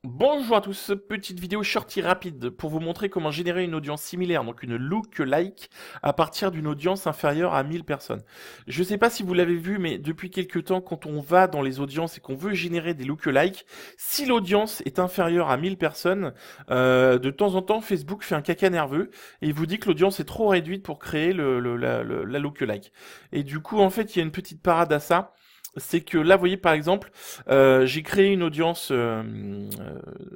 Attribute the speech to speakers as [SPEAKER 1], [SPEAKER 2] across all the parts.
[SPEAKER 1] Bonjour à tous, petite vidéo shorty rapide pour vous montrer comment générer une audience similaire, donc une lookalike, à partir d'une audience inférieure à 1000 personnes. Je ne sais pas si vous l'avez vu, mais depuis quelques temps, quand on va dans les audiences et qu'on veut générer des lookalikes, si l'audience est inférieure à 1000 personnes, de temps en temps, Facebook fait un caca nerveux et il vous dit que l'audience est trop réduite pour créer la lookalike. Et du coup, en fait, il y a une petite parade à ça. C'est que là, vous voyez, par exemple, j'ai créé une audience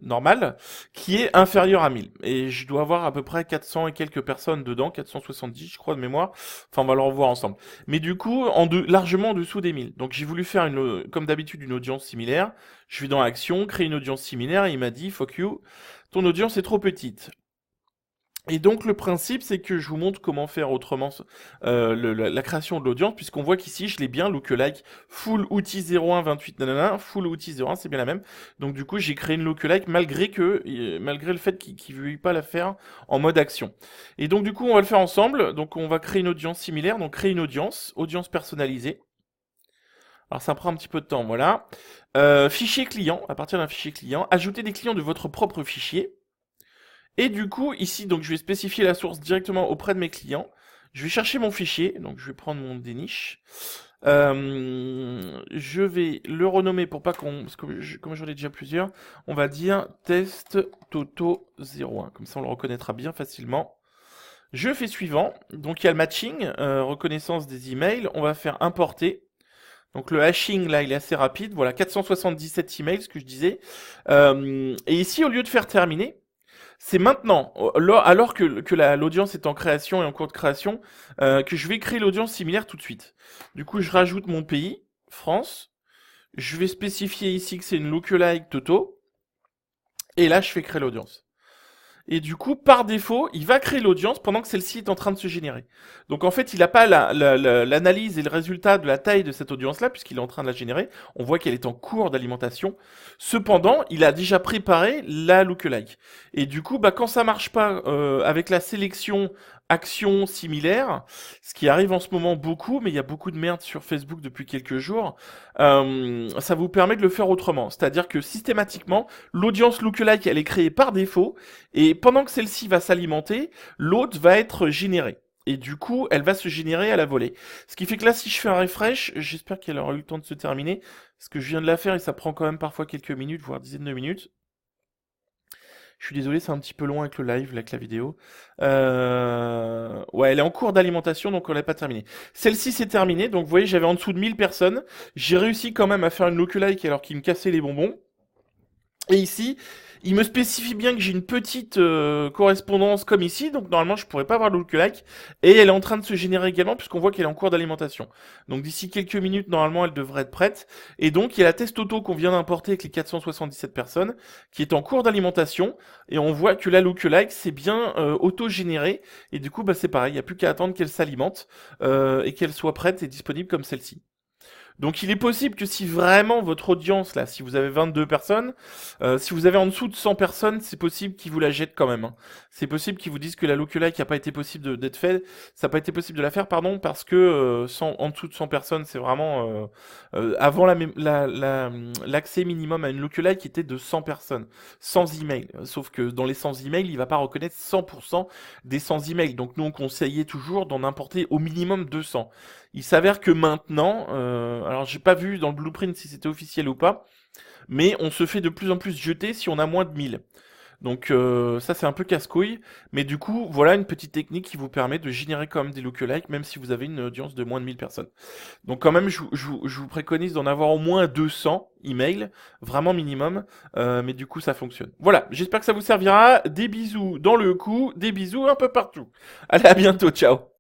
[SPEAKER 1] normale qui est inférieure à 1000. Et je dois avoir à peu près 400 et quelques personnes dedans, 470 je crois de mémoire. Enfin, on va le revoir ensemble. Mais du coup, largement en dessous des 1000. Donc j'ai voulu faire, comme d'habitude, une audience similaire. Je suis dans Action, créer une audience similaire, et il m'a dit, fuck you, ton audience est trop petite. Et donc le principe, c'est que je vous montre comment faire autrement la création de l'audience, puisqu'on voit qu'ici, je l'ai bien, lookalike full outil 01 28 nanana, full outil 01, c'est bien la même. Donc du coup, j'ai créé une lookalike malgré le fait qu'il ne veuille pas la faire en mode action. Et donc du coup, on va le faire ensemble. Donc on va créer une audience similaire, donc créer une audience personnalisée. Alors ça prend un petit peu de temps, voilà. Fichier client, à partir d'un fichier client, ajouter des clients de votre propre fichier. Et du coup, ici, donc je vais spécifier la source directement auprès de mes clients. Je vais chercher mon fichier, donc je vais prendre mon déniche. Je vais le renommer pour pas qu'on... Parce que comme j'en ai déjà plusieurs, on va dire test toto 01. Comme ça, on le reconnaîtra bien facilement. Je fais suivant. Donc il y a le matching, reconnaissance des emails. On va faire importer. Donc le hashing, là, il est assez rapide. Voilà, 477 emails, ce que je disais. Et ici, au lieu de faire terminer, c'est maintenant, alors que l'audience est en création et en cours de création, que je vais créer l'audience similaire tout de suite. Du coup, je rajoute mon pays, France. Je vais spécifier ici que c'est une lookalike Toto. Et là, je fais créer l'audience. Et du coup, par défaut, il va créer l'audience pendant que celle-ci est en train de se générer. Donc en fait, il n'a pas l'analyse et le résultat de la taille de cette audience-là, puisqu'il est en train de la générer. On voit qu'elle est en cours d'alimentation. Cependant, il a déjà préparé la lookalike. Et du coup, bah, quand ça marche pas avec la sélection action similaire, ce qui arrive en ce moment beaucoup, mais il y a beaucoup de merde sur Facebook depuis quelques jours, ça vous permet de le faire autrement. C'est-à-dire que systématiquement, l'audience lookalike, elle est créée par défaut, et pendant que celle-ci va s'alimenter, l'autre va être générée. Et du coup, elle va se générer à la volée. Ce qui fait que là, si je fais un refresh, j'espère qu'elle aura eu le temps de se terminer, parce que je viens de la faire et ça prend quand même parfois quelques minutes, voire dizaines de minutes. Je suis désolé, c'est un petit peu long avec le live, avec la vidéo. Ouais, elle est en cours d'alimentation, donc on l'a pas terminée. Celle-ci s'est terminée, donc vous voyez, j'avais en dessous de 1000 personnes. J'ai réussi quand même à faire une lookalike alors qu'il me cassait les bonbons. Et ici, il me spécifie bien que j'ai une petite correspondance comme ici, donc normalement je pourrais pas avoir le lookalike. Et elle est en train de se générer également puisqu'on voit qu'elle est en cours d'alimentation. Donc d'ici quelques minutes, normalement elle devrait être prête. Et donc il y a la test auto qu'on vient d'importer avec les 477 personnes qui est en cours d'alimentation. Et on voit que la lookalike c'est bien auto-généré. Et du coup bah, c'est pareil, il n'y a plus qu'à attendre qu'elle s'alimente et qu'elle soit prête et disponible comme celle-ci. Donc il est possible que si vraiment votre audience, là, si vous avez 22 personnes, si vous avez en dessous de 100 personnes, c'est possible qu'ils vous la jettent quand même, hein. C'est possible qu'ils vous disent que la lookalike n'a pas été possible d'être faite, ça n'a pas été possible de la faire, pardon, parce que en dessous de 100 personnes, c'est vraiment... avant l'accès minimum à une lookalike qui était de 100 personnes, 100 emails. Sauf que dans les 100 emails, il va pas reconnaître 100% des 100 emails. Donc nous, on conseillait toujours d'en importer au minimum 200. Il s'avère que maintenant, alors j'ai pas vu dans le blueprint si c'était officiel ou pas, mais on se fait de plus en plus jeter si on a moins de 1000. Donc ça c'est un peu casse-couille, mais du coup voilà une petite technique qui vous permet de générer quand même des lookalikes même si vous avez une audience de moins de 1000 personnes. Donc quand même je vous préconise d'en avoir au moins 200 emails, vraiment minimum, mais du coup ça fonctionne. Voilà, j'espère que ça vous servira, des bisous dans le cou, des bisous un peu partout. Allez à bientôt, ciao.